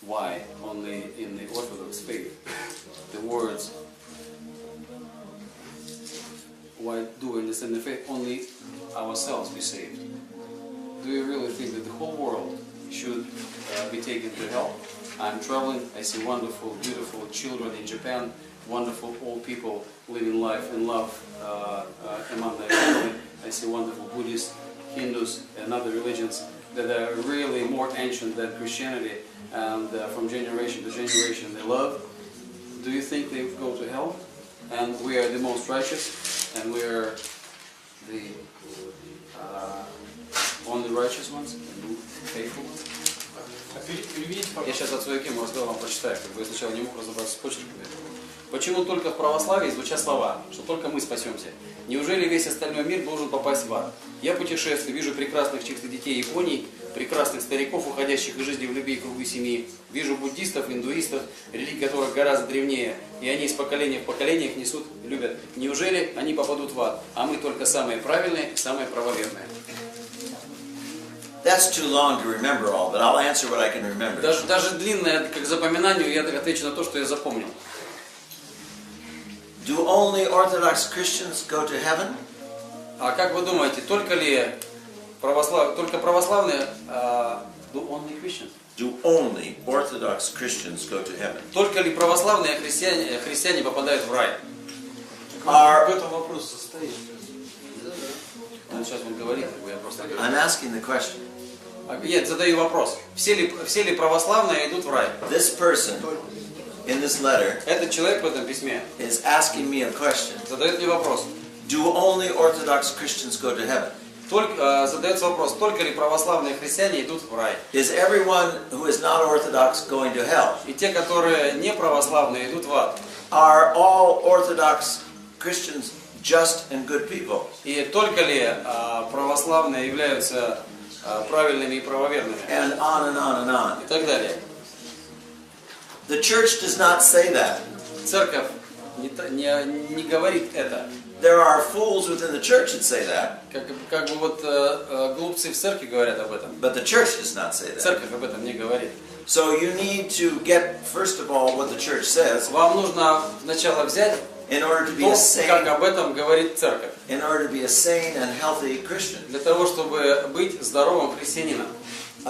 why only in the Orthodox faith the words, why do we understand the faith only ourselves be saved? Do you really think that the whole world should be taken to hell? I'm traveling, I see wonderful, beautiful children in Japan, wonderful old people living life in love among their family. I see wonderful Buddhists, Hindus, and other religions that are really more ancient than Christianity, and from generation to generation they love. Do you think they go to hell? And we are the most righteous, and we are the only righteous ones, and faithful ones? Я сейчас от своей темы разговор вам прочитаю, как бы я сначала не мог разобраться с почерками. Почему только в православии звучат слова, что только мы спасемся? Неужели весь остальной мир должен попасть в ад? Я путешествую, вижу прекрасных чистых детей Японии, прекрасных стариков, уходящих из жизни в любви и кругу семьи. Вижу буддистов, индуистов, религии которых гораздо древнее, и они из поколения в поколение их несут, любят. Неужели они попадут в ад? А мы только самые правильные, самые правоверные. That's too long to remember all, but I'll answer what I can remember. Даже длинное, как запоминанию, я отвечу на то, что я запомнил. Do only Orthodox Christians go to heaven? А как вы думаете, только православные, do only Christians? Do only Orthodox Christians go to heaven? Только ли православные христиане попадают в рай? В этом вопрос состоит. Сейчас он говорит, я просто говорю. I'm asking the question. Нет, задаю вопрос. Все ли православные идут в рай? This person in this letter Этот человек в этом письме is asking me a question. задает мне вопрос. Do only Orthodox Christians go to heaven? Задается вопрос, только ли православные христиане идут в рай? Is everyone who is not Orthodox going to hell? И те, которые не православные, идут в ад. Are all Orthodox Christians just and good people? И только ли православные являются правильными и правоверными? And on and on and on. И так далее. The church does not say that. Церковь не говорит это. There are fools within the church that say that. Как бы вот глупцы в церкви говорят об этом. But the church does not say that. Церковь об этом не говорит. So you need to get, first of all, what the church says Вам нужно сначала взять in order to be то, a sane, как об этом говорит церковь. in order to be a sane and healthy Christian. Для того, чтобы быть здоровым христианином.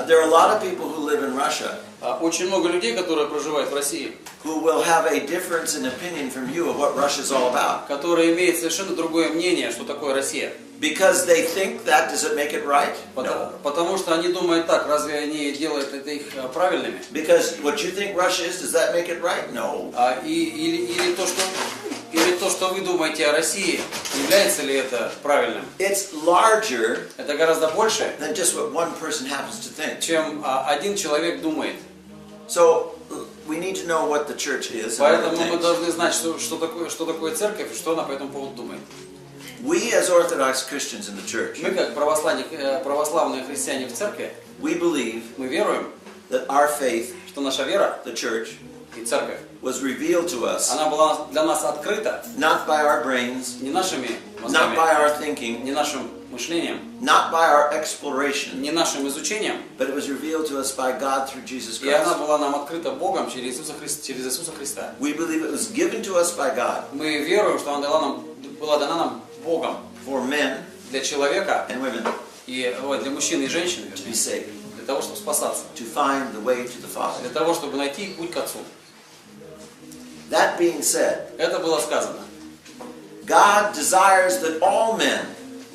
There are a lot of people who live in Russia Очень много людей, которые проживают в России, who will have a difference in opinion from you of what Russia is all about. которые имеют совершенно другое мнение, что такое Россия. Because they think that, does it make it right? No. Потому что они думают так, разве они делают это их правильными? Because what you think Russia is, does that make it right? No. Или то, что вы думаете о России, является ли это правильным? It's larger Это гораздо больше, than just what one person happens to think. чем один человек думает. So we need to know what the church is. And what it Поэтому мы thinks. должны знать, что такое церковь и что она по этому поводу думает. We as Orthodox Christians in the church, Мы, как православные христиане в церкви, we believe мы веруем, that our faith, что наша вера the church, и церковь, was revealed to us она была для нас открыта not by our brains, не нашими not мозгами, by our thinking, не нашим мышлением, not by our exploration, не нашим изучением, but it was revealed to us by God through Jesus и она Christ. была нам открыта Богом через Иисуса Христа. We believe it was given to us by God Мы веруем, что она была дана нам Богом for men для человека, and women и для мужчин и женщин, to be saved, для того, чтобы спасаться, to find the way to the Father. для того, чтобы найти путь к Отцу. That being said, Это было сказано. God desires that all men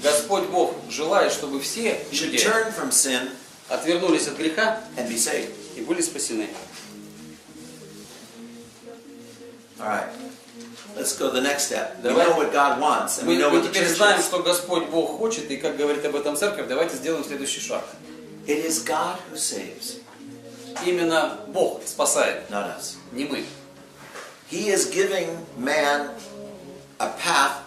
Господь Бог желает, чтобы все should люди turn from sin отвернулись от греха and be saved. и были спасены. All right. Let's go to the next step. We Давай. know what God wants, and we know Мы what the теперь church знаем, is. что Господь Бог хочет, и как говорит об этом церковь, давайте сделаем следующий шаг. It is God who saves, Именно Бог спасает, not us. не мы. He is giving man a path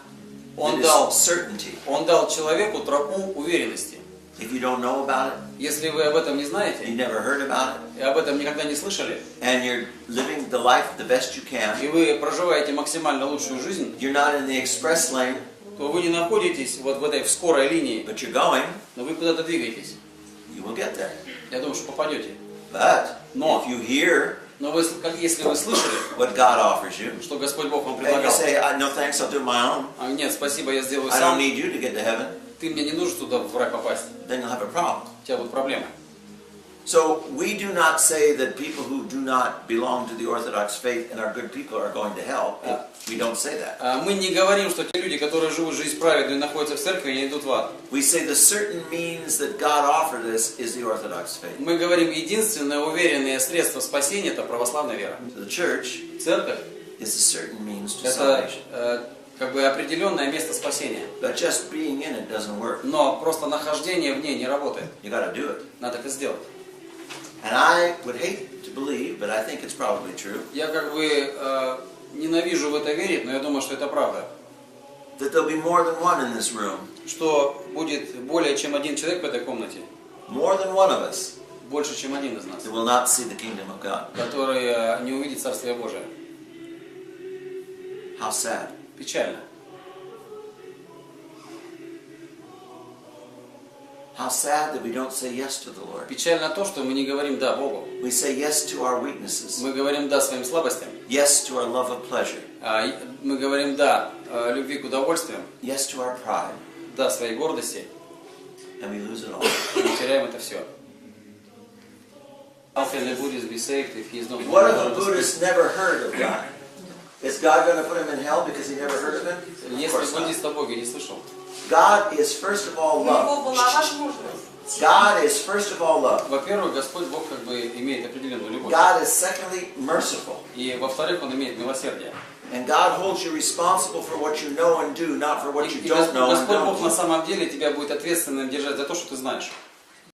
Он that дал, is certainty. Он дал человеку тропу уверенности. If you don't know about it, Если вы об этом не you знаете, never heard about it, и об этом никогда не слышали, and you're living the life the best you can, и вы проживаете максимально лучшую жизнь, you're not in the express lane, то вы не находитесь вот в этой в скорой линии, but you're going, но вы куда-то двигаетесь. you will get there. Я думаю, что попадете. But Но, if you hear если вы слышали, what God offers you, что Господь Бог вам and you предлагал, say, no thanks, I'll do my own. нет, спасибо, я сделаю I don't сам, need you to get to heaven. ты мне не нужен туда в рай попасть, Then you'll have a problem. у тебя будут проблемы. So we do not say that people who do not belong to the Orthodox faith and are good people are going to hell. We don't say that. Мы не говорим, что те люди, которые живут жизнь праведную и находятся в церкви, они идут в ад. We say the certain means that God offered us is the Orthodox faith. Мы говорим, единственное уверенное средство спасения – это православная вера. The church Церковь is a certain means to – salvation. это как бы определенное место спасения. But just being in it doesn't work. Но просто нахождение в ней не работает. You got to do it. Надо это сделать. And I would hate to believe, but I think it's probably true, Я как бы ненавижу в это верить, но я думаю, что это правда. that there'll be more than one in this room, Что будет более чем один человек в этой комнате, more than one of us, больше чем один из нас, that will not see the kingdom of God. который не увидит Царствие Божие. How sad. Печально. How sad that we don't say yes to the Lord. Печально то, что мы не говорим «да» Богу. We say yes to our weaknesses, Мы говорим «да» своим слабостям. yes to our love of pleasure, Мы говорим «да» любви к удовольствиям, yes to our pride, «да» своей гордости, and we lose it all. и мы теряем это все. How can a Buddhist be saved if he is not What if a Buddhist never heard of God? Is God going to put him in hell because he never heard of him? Of Если course not. буддист о Боге не слышал, God is first of all У него love. была возможность. God is first of all love. во-первых, Господь Бог как бы имеет определенную любовь, God is secondly merciful. и во-вторых, Он имеет милосердие. And God holds you responsible for what you know and do, not for what you И don't know and Господь Бог на don't do. самом деле тебя будет ответственным держать за то, что ты знаешь.